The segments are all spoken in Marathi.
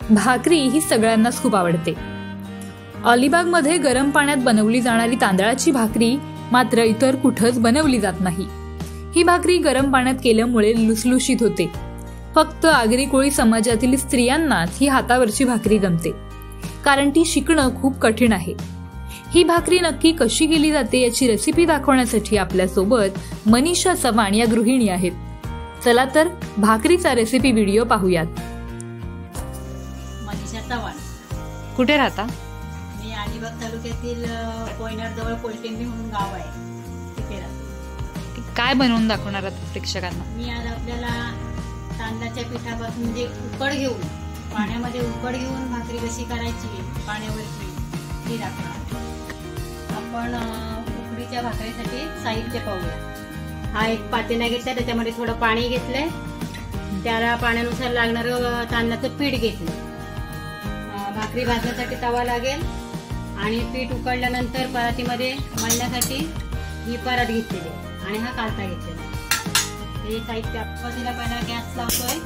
भाकरी ही सगळ्यांनाच खूप आवडते. अलिबागमध्ये गरम पाण्यात बनवली जाणारी तांदळाची भाकरी मात्र इतर कुठंच बनवली जात नाही. ही भाकरी गरम पाण्यात केल्यामुळे लुसलुशीत होते. फक्त आगरी कोळी समाजातील स्त्रियांनाच ही हातावरची भाकरी जमते, कारण ती शिकणं खूप कठीण आहे. ही भाकरी नक्की कशी केली जाते याची रेसिपी दाखवण्यासाठी आपल्यासोबत मनीषा चव्हाण या गृहिणी आहेत. चला तर भाकरीचा रेसिपी व्हिडिओ पाहूयात. मनीषा चव्हाण. कुठे राहता? मी अलिबाग तालुक्यातील कोयनाड जवळ कोलटेंबी म्हणून गाव आहे, तिथे राहते. काय बनवून दाखवणार आहात प्रेक्षकांना? मी आज आपल्याला तांदळाच्या पिठापासून म्हणजे उकड घेऊन, पाण्यामध्ये उकड घेऊन भाकरी कशी करायची पाण्यावरची ती दाखवणार. आपण उकडीच्या भाकरीसाठी साहित्य पाहूया. हा एक पातेला घेतला, त्याच्यामध्ये थोडं पाणी घेतलंय, त्याला पाण्यानुसार लागणारं तांदळाचं पीठ घेतलं. भाकरी भाजण्यासाठी तवा लागेल आणि पीठ उकडल्यानंतर परातीमध्ये मळण्यासाठी ही परात घेतलेली आणि हा कालता घेतलेला. हे साहित्य पतीला पहिला गॅस लावतोय,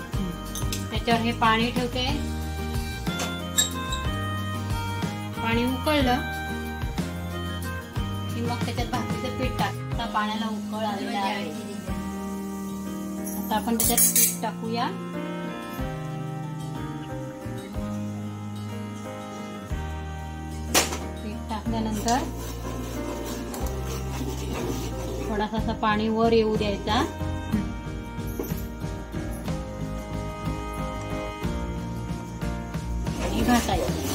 त्याच्यावर हे पाणी ठेवते. पाणी उकळलं की मग त्याच्यात भाकरीचं पीठ टाकता. पाण्याला उकळ आलेला आहे. आता आपण त्याच्यात पीठ टाकूया. पीठ टाकल्यानंतर थोडासा असं पाणी वर येऊ द्यायचा आणि घाटायचं.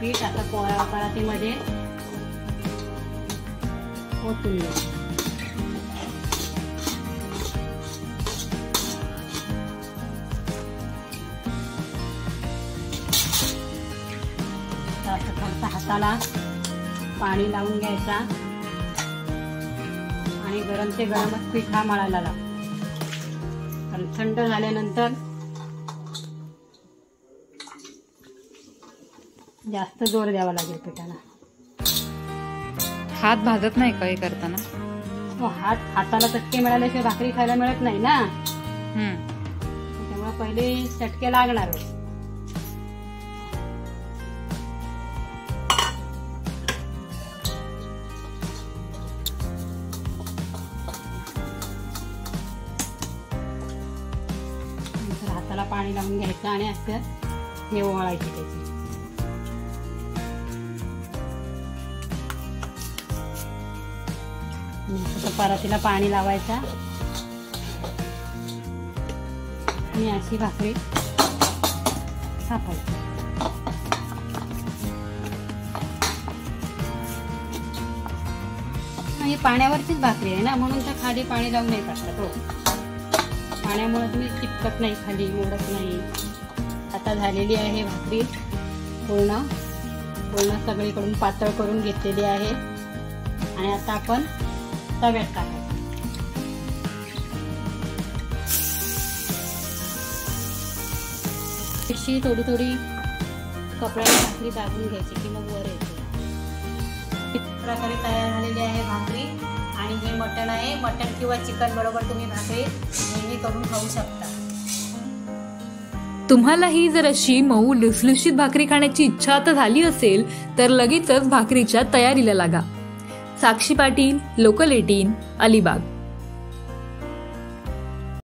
पीठ आता परातीमध्ये ओतून घ्यायचं. थोडंसं हाताला पाणी लावून घ्यायचा आणि गरम ते गरमच पीठ हा मळायला लाव. आणि थंड झाल्यानंतर जास्त जोर द्यावा लागेल पिठाला. हात भाजत नाही का हे करताना? हाताला चटके मिळाल्याशिवाय भाकरी खायला मिळत नाही ना, त्यामुळे पहिले चटके लागणार. हाताला पाणी लावून घ्यायचं आणि असं हे ओवाळायची त्याची. परातीला पाणी लावायचा आणि अशी भाकरी थापायची. ही पाण्यावरचीच भाकरी आहे ना, म्हणून तर खाली पाणी लावून नाही टाकतात. पाण्यामुळे तुम्ही चिपकत नाही, खाली मोडत नाही. आता झालेली आहे भाकरी पूर्ण सगळीकडून पातळ करून घेतलेली आहे. आणि आता आपण तव्यात टाकायचं. थोडी थोडी कपड्याला भाकरी दाबून घ्यायची की मग वर येते. प्रकारे तयार झालेली आहे भाकरी. आणि हे मटण आहे. मटण किंवा चिकन बरोबर तुम्ही भाकरी नेहमी करून खाऊ शकता. तुम्हालाही जर अशी मऊ लुसलुशीत भाकरी खाण्याची इच्छा आता झाली असेल तर लगेचच भाकरीच्या तयारीला लागा. साक्षी पाटील, लोकल 18, अलिबाग.